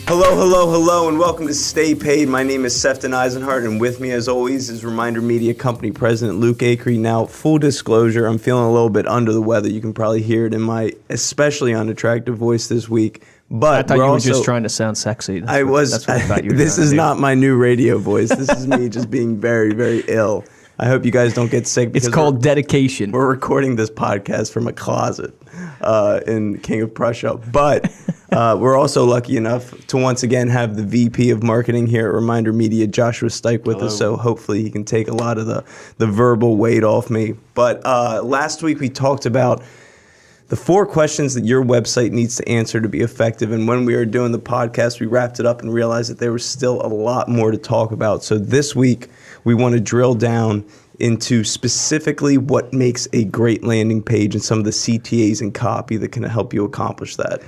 Hello, hello, hello, and welcome to Stay Paid. My name is Sefton Eisenhart, and with me, as always, is ReminderMedia Company President Luke Acree. Now, full disclosure, I'm feeling a little bit under the weather. You can probably hear it in my especially unattractive voice this week. But I thought you were just trying to sound sexy. That's what I thought you were This is not my new radio voice. This is me just being very, very ill. I hope you guys don't get sick. It's called dedication. We're recording this podcast from a closet in King of Prussia. But we're also lucky enough to once again have the VP of Marketing here at ReminderMedia, Joshua Stike, with us. So hopefully he can take a lot of the verbal weight off me. But last week we talked about the 4 questions that your website needs to answer to be effective. And when we were doing the podcast, we wrapped it up and realized that there was still a lot more to talk about. So this week, we want to drill down into specifically what makes a great landing page and some of the CTAs and copy that can help you accomplish that.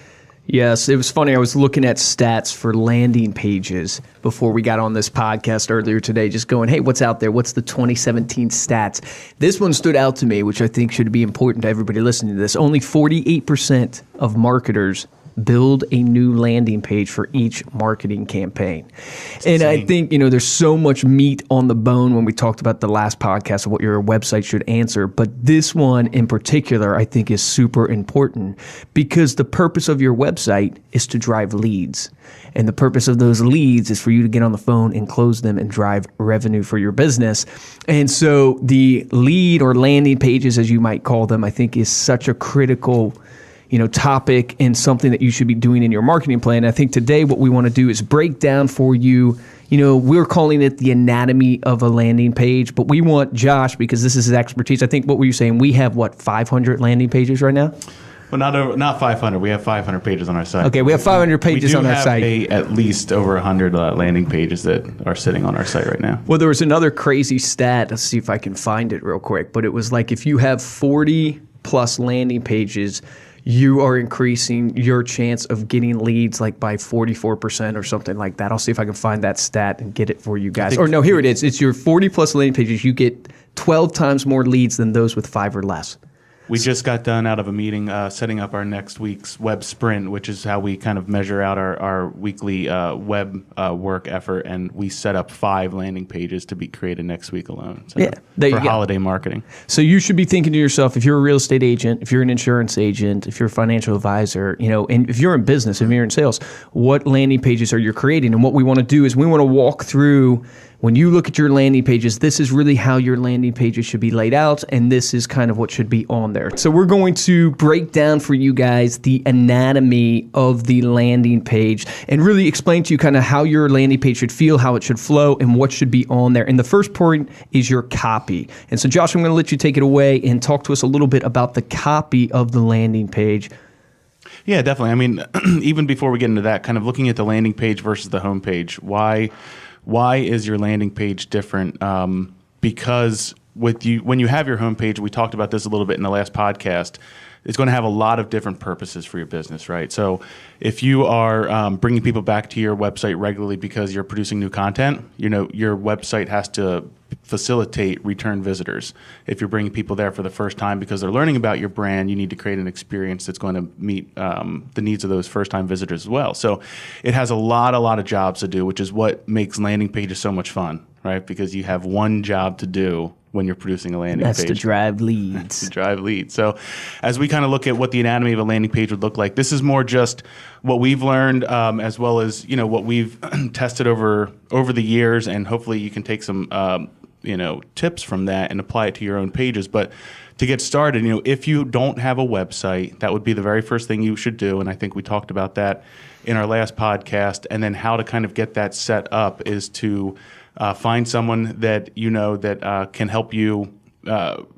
Yes, it was funny. I was looking at stats for landing pages before we got on this podcast earlier today, just going, hey, what's out there? What's the 2017 stats? This one stood out to me, which I think should be important to everybody listening to this. Only 48% of marketers build a new landing page for each marketing campaign. And I think, there's so much meat on the bone when we talked about the last podcast of what your website should answer. But this one in particular, I think is super important because the purpose of your website is to drive leads. And the purpose of those leads is for you to get on the phone and close them and drive revenue for your business. And so the lead or landing pages, as you might call them, I think is such a critical topic and something that you should be doing in your marketing plan. I think today what we want to do is break down for you, we're calling it the anatomy of a landing page, but we want Josh, because this is his expertise. I think what were you saying? We have 500 landing pages right now? Well, not 500. We have 500 pages on our site. Okay, we have 500 pages on our site. We do have at least over 100 landing pages that are sitting on our site right now. Well, there was another crazy stat. Let's see if I can find it real quick. But it was like if you have 40 plus landing pages, you are increasing your chance of getting leads like by 44% or something like that. I'll see if I can find that stat and get it for you guys. Or no, here it is. It's your 40 plus landing pages. You get 12 times more leads than those with 5 or less. We just got done out of a meeting setting up our next week's web sprint, which is how we kind of measure out our weekly web work effort. And we set up 5 landing pages to be created next week alone for holiday marketing. So you should be thinking to yourself, if you're a real estate agent, if you're an insurance agent, if you're a financial advisor, and if you're in business, if you're in sales, what landing pages are you creating? And what we want to do is we want to walk through, when you look at your landing pages, this is really how your landing pages should be laid out, and this is kind of what should be on there. So we're going to break down for you guys the anatomy of the landing page and really explain to you kind of how your landing page should feel, how it should flow, and what should be on there. And the first point is your copy. And so, Josh, I'm going to let you take it away and talk to us a little bit about the copy of the landing page. Yeah, definitely. I mean, even before we get into that, kind of looking at the landing page versus the home page, why is your landing page different? Because when you have your homepage, we talked about this a little bit in the last podcast, it's going to have a lot of different purposes for your business, right? So if you are bringing people back to your website regularly because you're producing new content, your website has to facilitate return visitors. If you're bringing people there for the first time because they're learning about your brand, you need to create an experience that's going to meet the needs of those first-time visitors as well. So it has a lot of jobs to do, which is what makes landing pages so much fun, right? Because you have one job to do when you're producing a landing page. That's to drive leads. To drive leads. So as we kind of look at what the anatomy of a landing page would look like, this is more just what we've learned as well as what we've tested over the years, and hopefully you can take some tips from that and apply it to your own pages. But to get started, if you don't have a website, that would be the very first thing you should do. And I think we talked about that in our last podcast. And then how to kind of get that set up is to find someone that that can help you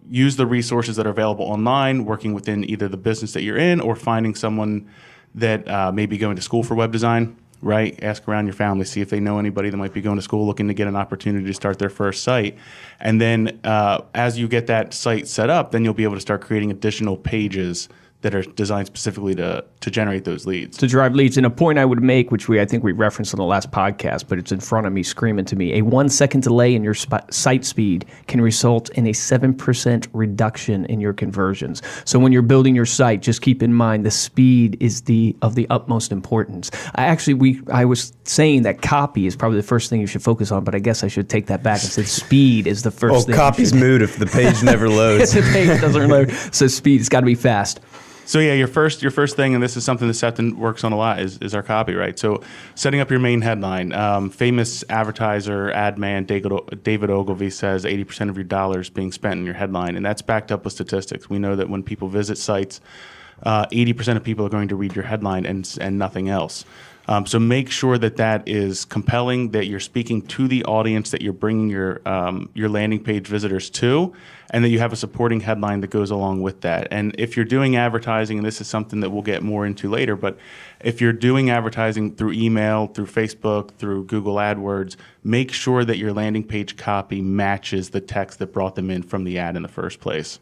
use the resources that are available online, working within either the business that you're in or finding someone that may be going to school for web design. Right? Ask around your family, see if they know anybody that might be going to school looking to get an opportunity to start their first site. And then as you get that site set up, then you'll be able to start creating additional pages that are designed specifically to generate those leads. To drive leads. And a point I would make, which I think we referenced on the last podcast, but it's in front of me screaming to me, a 1 second delay in your site speed can result in a 7% reduction in your conversions. So when you're building your site, just keep in mind the speed is of the utmost importance. I was saying that copy is probably the first thing you should focus on, but I guess I should take that back and say speed is the first thing. Copy's moot if the page never loads. If the page doesn't load. So speed, it's got to be fast. So yeah, your first thing, and this is something that Sefton works on a lot, is our copy, right? So setting up your main headline. Famous advertiser, ad man David Ogilvy says 80% of your dollars being spent in your headline, and that's backed up with statistics. We know that when people visit sites, 80% of people are going to read your headline and nothing else. So make sure that is compelling, that you're speaking to the audience that you're bringing your landing page visitors to, and that you have a supporting headline that goes along with that. And if you're doing advertising, and this is something that we'll get more into later, but if you're doing advertising through email, through Facebook, through Google AdWords, make sure that your landing page copy matches the text that brought them in from the ad in the first place.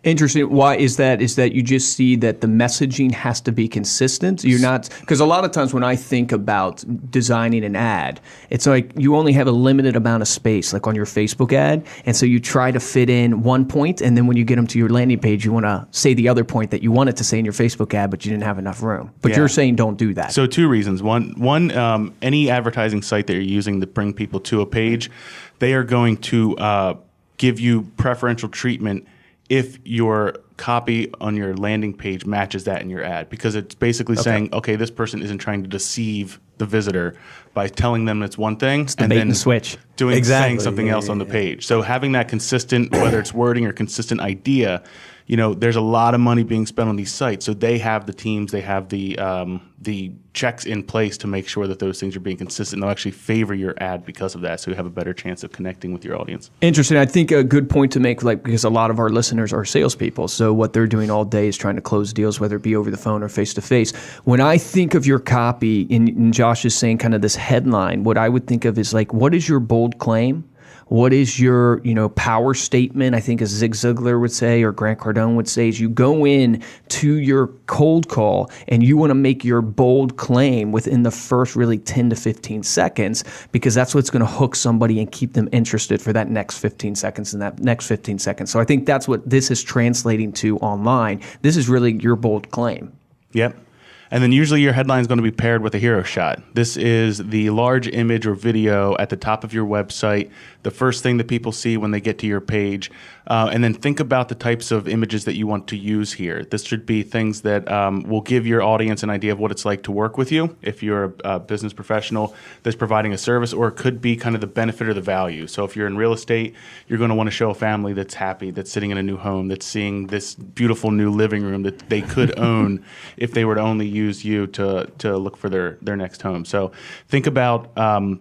Interesting. Why is that? Is that you just see that the messaging has to be consistent? You're not, because a lot of times when I think about designing an ad, it's like you only have a limited amount of space, like on your Facebook ad, and so you try to fit in one point, and then when you get them to your landing page, you want to say the other point that you wanted to say in your Facebook ad, but you didn't have enough room. But you're saying don't do that. So two reasons. One, any advertising site that you're using to bring people to a page, they are going to give you preferential treatment if your copy on your landing page matches that in your ad, because it's basically saying, okay, this person isn't trying to deceive the visitor by telling them it's one thing and then switch saying something else on the page. So having that consistent, whether it's wording or consistent idea, there's a lot of money being spent on these sites. So they have the teams, they have the checks in place to make sure that those things are being consistent. They'll actually favor your ad because of that, so you have a better chance of connecting with your audience. Interesting. I think a good point to make, because a lot of our listeners are salespeople, so what they're doing all day is trying to close deals, whether it be over the phone or face-to-face. When I think of your copy, and Josh is saying kind of this headline, what I would think of is like, what is your bold claim? What is your, power statement? I think as Zig Ziglar would say, or Grant Cardone would say, is you go in to your cold call and you want to make your bold claim within the first really 10 to 15 seconds, because that's what's going to hook somebody and keep them interested for that next 15 seconds and that next 15 seconds. So I think that's what this is translating to online. This is really your bold claim. Yep. And then usually your headline is going to be paired with a hero shot. This is the large image or video at the top of your website, the first thing that people see when they get to your page. And then think about the types of images that you want to use here. This should be things that will give your audience an idea of what it's like to work with you if you're a business professional that's providing a service, or it could be kind of the benefit or the value. So if you're in real estate, you're going to want to show a family that's happy, that's sitting in a new home, that's seeing this beautiful new living room that they could own if they were to only use you to look for their next home. So think about,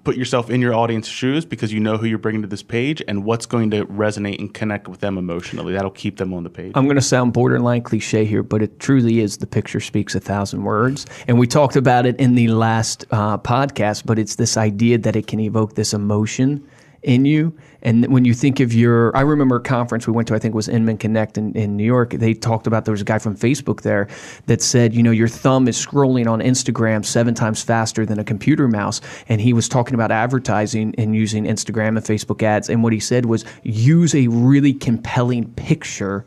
put yourself in your audience's shoes, because you know who you're bringing to this page and what's going to resonate and connect with them emotionally. That'll keep them on the page. I'm going to sound borderline cliche here, but it truly is the picture speaks 1,000 words. And we talked about it in the last podcast, but it's this idea that it can evoke this emotion in you. And when you think of I remember a conference we went to, I think it was Inman Connect in New York. They talked about, there was a guy from Facebook there that said, your thumb is scrolling on Instagram 7 times faster than a computer mouse. And he was talking about advertising and using Instagram and Facebook ads. And what he said was, use a really compelling picture,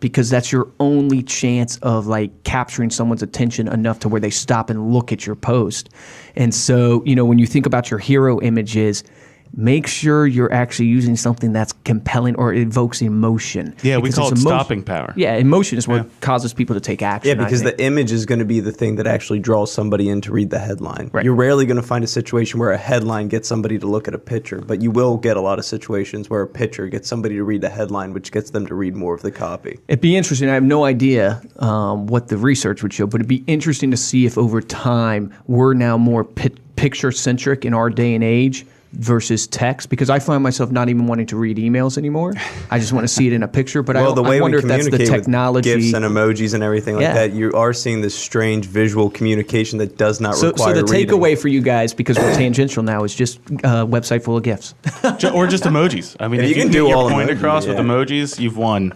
because that's your only chance of capturing someone's attention enough to where they stop and look at your post. And so, when you think about your hero images, make sure you're actually using something that's compelling or evokes emotion. Yeah, we call it stopping power. Yeah, emotion is what causes people to take action. Yeah, because the image is going to be the thing that actually draws somebody in to read the headline. Right. You're rarely going to find a situation where a headline gets somebody to look at a picture, but you will get a lot of situations where a picture gets somebody to read the headline, which gets them to read more of the copy. It'd be interesting. I have no idea what the research would show, but it'd be interesting to see if over time we're now more picture-centric in our day and age versus text, because I find myself not even wanting to read emails anymore. I just want to see it in a picture. But I wonder if that's the technology, with GIFs and emojis and everything like that. You are seeing this strange visual communication that does not require So the reading. takeaway for you guys, because we're tangential now, is just a website full of GIFs. Or just emojis. I mean, if you can do your point across with emojis, you've won.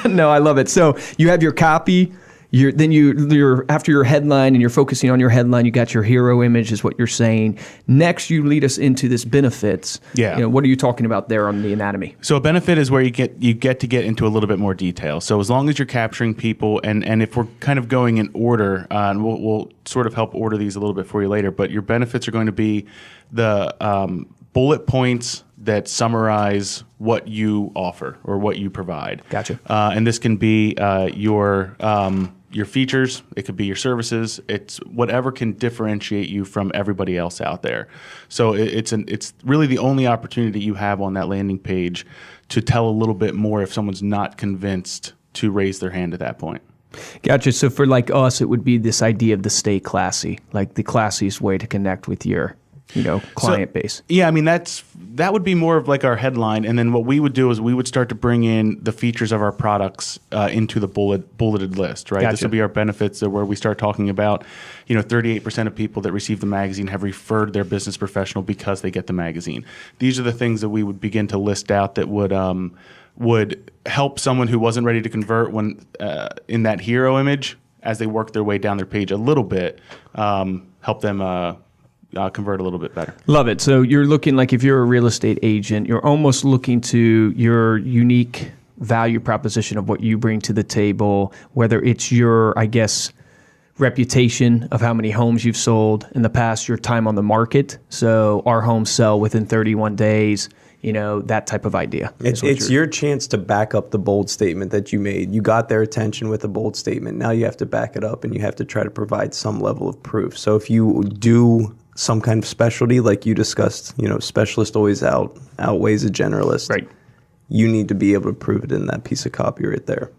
No, I love it. So you have your copy. You're after your headline and you're focusing on your headline. You got your hero image, is what you're saying. Next, you lead us into this benefits. Yeah. What are you talking about there on the anatomy? So a benefit is where you get to get into a little bit more detail. So as long as you're capturing people, and if we're kind of going in order, and we'll sort of help order these a little bit for you later. But your benefits are going to be the bullet points that summarize what you offer or what you provide. Gotcha. And this can be your features. It could be your services. It's whatever can differentiate you from everybody else out there. So it's really the only opportunity you have on that landing page to tell a little bit more if someone's not convinced to raise their hand at that point. Gotcha. So for like us, it would be this idea of the stay classy, like the classiest way to connect with your client base. Yeah, I mean that would be more of like our headline, and then what we would do is we would start to bring in the features of our products into the bulleted list, right? Gotcha. This will be our benefits, where we start talking about, 38% of people that receive the magazine have referred their business professional because they get the magazine. These are the things that we would begin to list out that would help someone who wasn't ready to convert when in that hero image, as they work their way down their page a little bit, help them convert a little bit better. Love it. So you're looking, like if you're a real estate agent, you're almost looking to your unique value proposition of what you bring to the table, whether it's your, I guess, reputation of how many homes you've sold in the past, your time on the market. So our homes sell within 31 days, that type of idea. It's your chance to back up the bold statement that you made. You got their attention with a bold statement. Now you have to back it up, and you have to try to provide some level of proof. So if you do some kind of specialty, like you discussed, specialist always outweighs a generalist. Right. You need to be able to prove it in that piece of copy right there.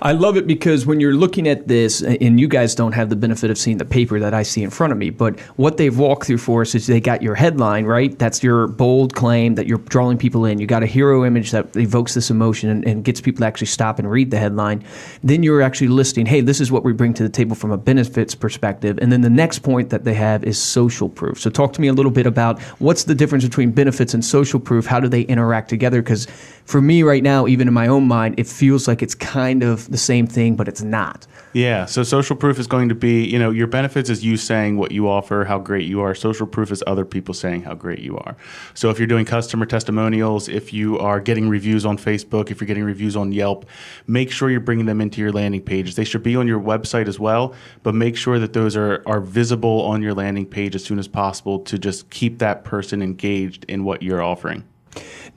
I love it because when you're looking at this, and you guys don't have the benefit of seeing the paper that I see in front of me, but what they've walked through for us is they got your headline, right? That's your bold claim that you're drawing people in. You got a hero image that evokes this emotion and gets people to actually stop and read the headline. Then you're actually listing, hey, this is what we bring to the table from a benefits perspective. And then the next point that they have is social proof. So talk to me a little bit about what's the difference between benefits and social proof. How do they interact together? Because for me right now, even in my own mind, it feels like it's kind of the same thing, but it's not. Yeah. So social proof is going to be, your benefits is you saying what you offer, how great you are. Social proof is other people saying how great you are. So if you're doing customer testimonials, if you are getting reviews on Facebook, if you're getting reviews on Yelp, make sure you're bringing them into your landing pages. They should be on your website as well, but make sure that those are visible on your landing page as soon as possible to just keep that person engaged in what you're offering.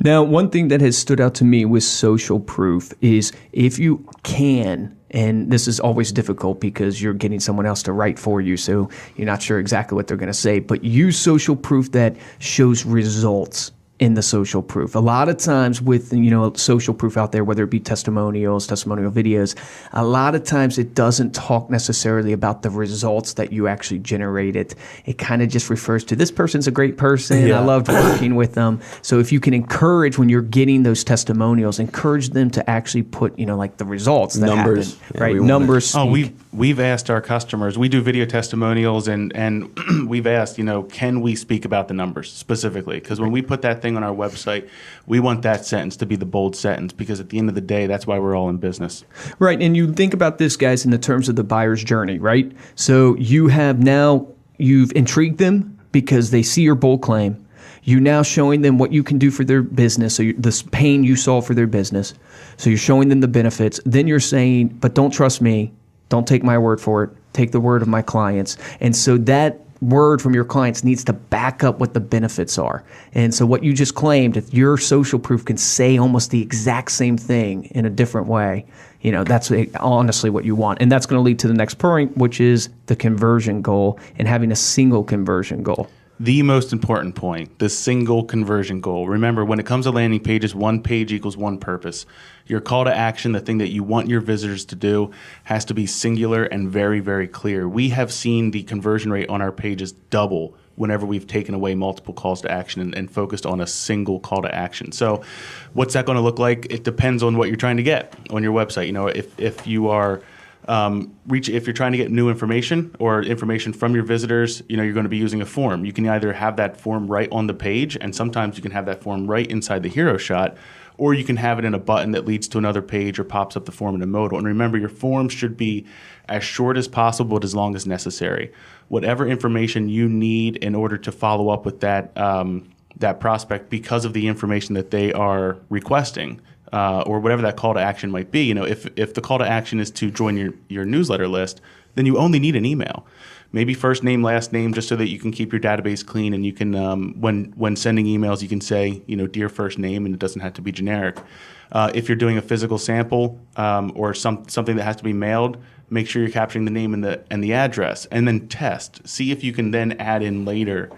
Now, one thing that has stood out to me with social proof is if you can, and this is always difficult because you're getting someone else to write for you, so you're not sure exactly what they're going to say, but use social proof that shows results in the social proof. A lot of times with, social proof out there, whether it be testimonial videos, a lot of times it doesn't talk necessarily about the results that you actually generated. It kind of just refers to this person's a great person. Yeah. I loved working with them. So if you can encourage, when you're getting those testimonials, encourage them to actually put, like the results that numbers, happen, right? Numbers. Speak. We've asked our customers, we do video testimonials, and we've asked, can we speak about the numbers specifically? Because when we put that thing on our website, we want that sentence to be the bold sentence, because at the end of the day, that's why we're all in business. Right. And you think about this, guys, in the terms of the buyer's journey, right? So you've intrigued them because they see your bold claim. You're now showing them what you can do for their business, so this pain you solve for their business. So you're showing them the benefits. Then you're saying, but don't trust me. Don't take my word for it. Take the word of my clients. And so that word from your clients needs to back up what the benefits are. And so what you just claimed, if your social proof can say almost the exact same thing in a different way, that's honestly what you want. And that's going to lead to the next point, which is the conversion goal and having a single conversion goal. The most important point, the single conversion goal. Remember, when it comes to landing pages, one page equals one purpose. Your call to action, the thing that you want your visitors to do, has to be singular and very, very clear. We have seen the conversion rate on our pages double whenever we've taken away multiple calls to action and focused on a single call to action. So what's that going to look like? It depends on what you're trying to get on your website. If you are if you're trying to get new information or information from your visitors, you're going to be using a form. You can either have that form right on the page, and sometimes you can have that form right inside the hero shot, or you can have it in a button that leads to another page or pops up the form in a modal. And remember, your form should be as short as possible but as long as necessary. Whatever information you need in order to follow up with that prospect because of the information that they are requesting, or whatever that call to action might be. If the call to action is to join your newsletter list, then you only need an email. Maybe first name, last name, just so that you can keep your database clean, and you can, when sending emails, you can say, dear first name, and it doesn't have to be generic. If you're doing a physical sample or something that has to be mailed, make sure you're capturing the name and the address, and then test. See if you can then add in later,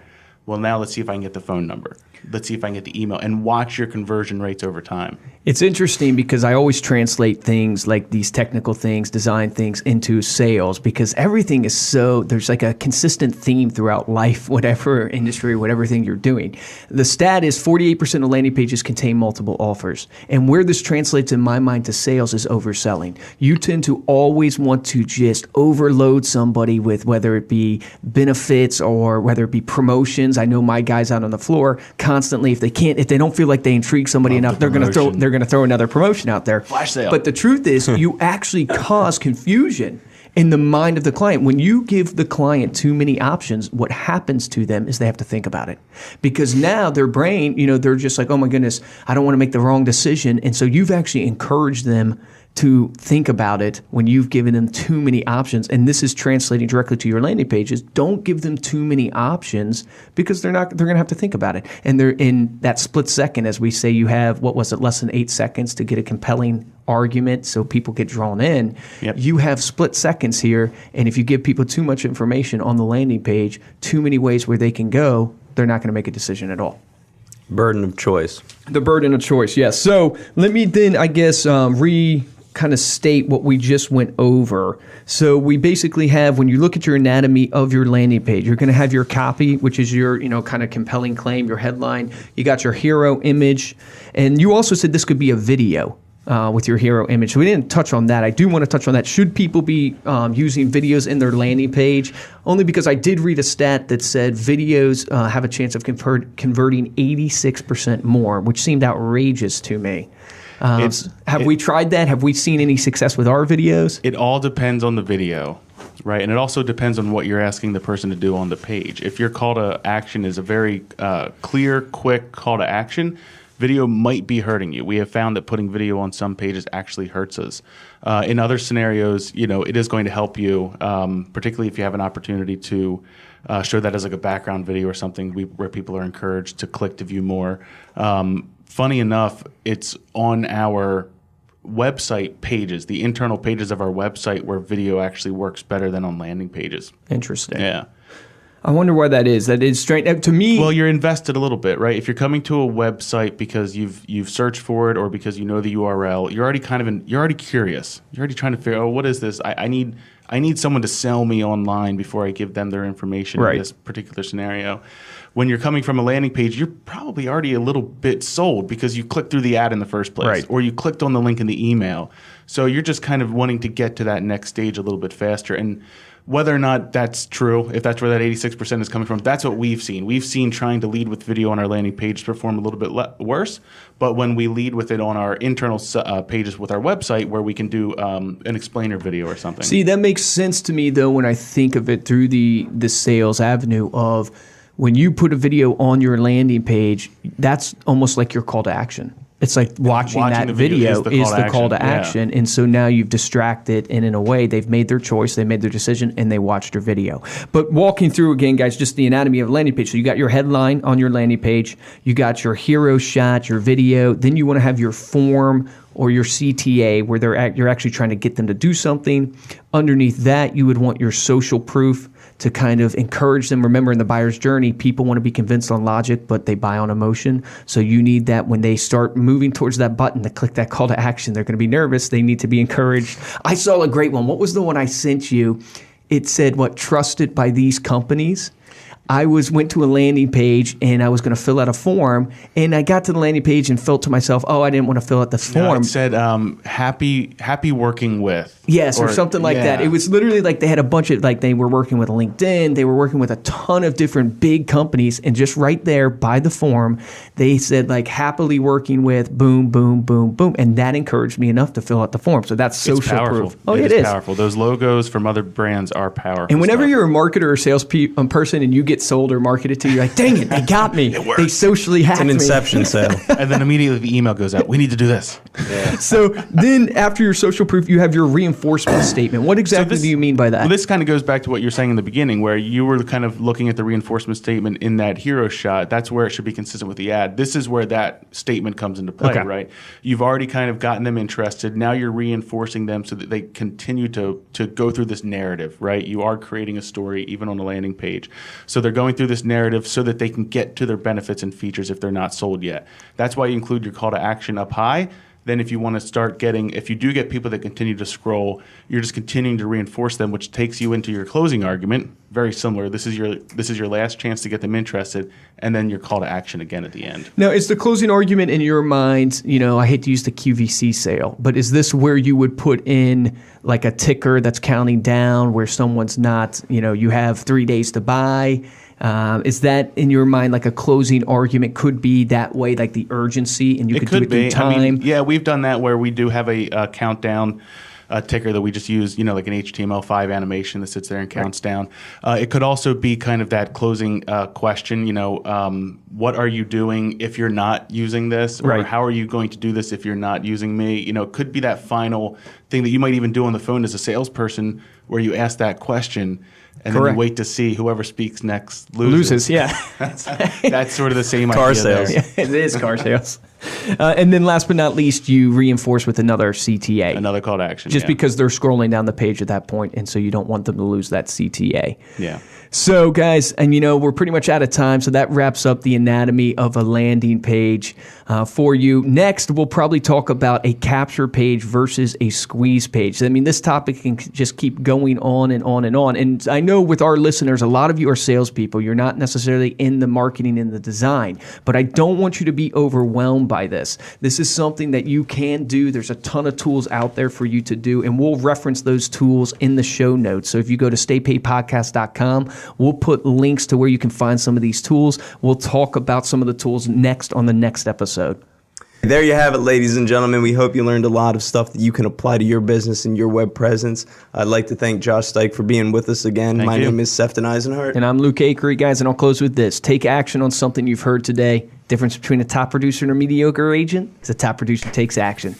well, now let's see if I can get the phone number. Let's see if I can get the email, and watch your conversion rates over time. It's interesting because I always translate things like these technical things, design things into sales, because everything is there's like a consistent theme throughout life, whatever industry, whatever thing you're doing. The stat is 48% of landing pages contain multiple offers. And where this translates in my mind to sales is overselling. You tend to always want to just overload somebody with whether it be benefits or whether it be promotions. I know my guys out on the floor constantly, if they don't feel like they intrigue somebody enough, they're going to throw another promotion out there. Flash sale. But the truth is, you actually cause confusion in the mind of the client. When you give the client too many options, what happens to them is they have to think about it. Because now their brain, they're just like, oh my goodness, I don't want to make the wrong decision. And so you've actually encouraged them to think about it when you've given them too many options. And this is translating directly to your landing pages. Don't give them too many options, because they're going to have to think about it. And they're in that split second, as we say, you have, less than 8 seconds to get a compelling argument so people get drawn in. Yep. You have split seconds here. And if you give people too much information on the landing page, too many ways where they can go, they're not going to make a decision at all. Burden of choice. The burden of choice, yes. So let me then, I guess, kind of state what we just went over. So we basically have, when you look at your anatomy of your landing page, you're going to have your copy, which is your, kind of compelling claim, your headline. You got your hero image. And you also said this could be a video with your hero image. So we didn't touch on that. I do want to touch on that. Should people be using videos in their landing page? Only because I did read a stat that said videos have a chance of converting 86% more, which seemed outrageous to me. Have we tried that? Have we seen any success with our videos? It all depends on the video, right? And it also depends on what you're asking the person to do on the page. If your call to action is a very clear, quick call to action, video might be hurting you. We have found that putting video on some pages actually hurts us. In other scenarios, it is going to help you, particularly if you have an opportunity to show that as like a background video or something where people are encouraged to click to view more. Funny enough, it's on our website pages, the internal pages of our website, where video actually works better than on landing pages. Interesting. Yeah. I wonder why that is. That is strange to me. Well, you're invested a little bit, right? If you're coming to a website because you've searched for it or because you know the URL, you're already you're already curious. You're already trying to figure, oh, what is this? I need someone to sell me online before I give them their information in this particular scenario. When you're coming from a landing page, you're probably already a little bit sold because you clicked through the ad in the first place, or you clicked on the link in the email. So you're just kind of wanting to get to that next stage a little bit faster. And whether or not that's true, if that's where that 86% is coming from, that's what we've seen. We've seen trying to lead with video on our landing page perform a little bit worse. But when we lead with it on our internal pages with our website, where we can do an explainer video or something. See, that makes sense to me, though, when I think of it through the sales avenue of when you put a video on your landing page, that's almost like your call to action. It's like watching that video is the call to action. And so now you've distracted, and in a way, they've made their choice, they made their decision, and they watched your video. But walking through again, guys, just the anatomy of a landing page. So you got your headline on your landing page, you got your hero shot, your video, then you want to have your form or your CTA where you're actually trying to get them to do something. Underneath that, you would want your social proof to kind of encourage them. Remember, in the buyer's journey, people want to be convinced on logic, but they buy on emotion. So you need that when they start moving towards that button to click that call to action, they're going to be nervous. They need to be encouraged. I saw a great one. What was the one I sent you? It said, trusted by these companies? I went to a landing page and I was going to fill out a form, and I got to the landing page and felt to myself, oh, I didn't want to fill out the form. It said happy working with. Yes, or something like that. It was literally like they had a bunch of, like, they were working with LinkedIn, they were working with a ton of different big companies, and just right there by the form, they said, like, happily working with, boom, boom, boom, boom, and that encouraged me enough to fill out the form. So that's social proof. Oh, it is powerful. Those logos from other brands are powerful. And whenever you're a marketer or sales person and you get sold or marketed to, you're like, dang it, they got me. They socially hacked me. It's an inception sale. And then immediately the email goes out. We need to do this. Yeah. So then after your social proof, you have your reinforcement statement. What exactly do you mean by that? Well, this kind of goes back to what you're saying in the beginning, where you were kind of looking at the reinforcement statement in that hero shot. That's where it should be consistent with the ad. This is where that statement comes into play, right? You've already kind of gotten them interested. Now you're reinforcing them so that they continue to go through this narrative, right? You are creating a story even on the landing page. So they're going through this narrative so that they can get to their benefits and features if they're not sold yet. That's why you include your call to action up high. Then if you want to start getting, if you do get people that continue to scroll, you're just continuing to reinforce them, which takes you into your closing argument. Very similar. This is your last chance to get them interested, and then your call to action again at the end. Now, is the closing argument in your mind, I hate to use the QVC sale, but is this where you would put in like a ticker that's counting down where someone's not, you have 3 days to buy? Is that in your mind like a closing argument could be that way, like the urgency, and you could do it through time? I mean, we've done that where we do have a countdown ticker that we just use, like an HTML5 animation that sits there and counts down. It could also be kind of that closing question, what are you doing if you're not using this? Or how are you going to do this if you're not using me? It could be that final thing that you might even do on the phone as a salesperson where you ask that question. And then you wait to see whoever speaks next loses. Yeah. That's sort of the same car idea sales. there. Yeah, it is car sales. And then last but not least, you reinforce with another CTA. Another call to action. Just because they're scrolling down the page at that point, and so you don't want them to lose that CTA. Yeah. So, guys, and we're pretty much out of time, so that wraps up the anatomy of a landing page for you. Next, we'll probably talk about a capture page versus a squeeze page. I mean, this topic can just keep going on and on and on. And I know with our listeners, a lot of you are salespeople. You're not necessarily in the marketing and the design, but I don't want you to be overwhelmed by this. This is something that you can do. There's a ton of tools out there for you to do, and we'll reference those tools in the show notes. So if you go to staypaidpodcast.com, we'll put links to where you can find some of these tools. We'll talk about some of the tools next on the next episode. There you have it, ladies and gentlemen. We hope you learned a lot of stuff that you can apply to your business and your web presence. I'd like to thank Josh Stike for being with us again. My name is Sefton Eisenhart. And I'm Luke Acree, guys, and I'll close with this. Take action on something you've heard today. Difference between a top producer and a mediocre agent is a top producer takes action.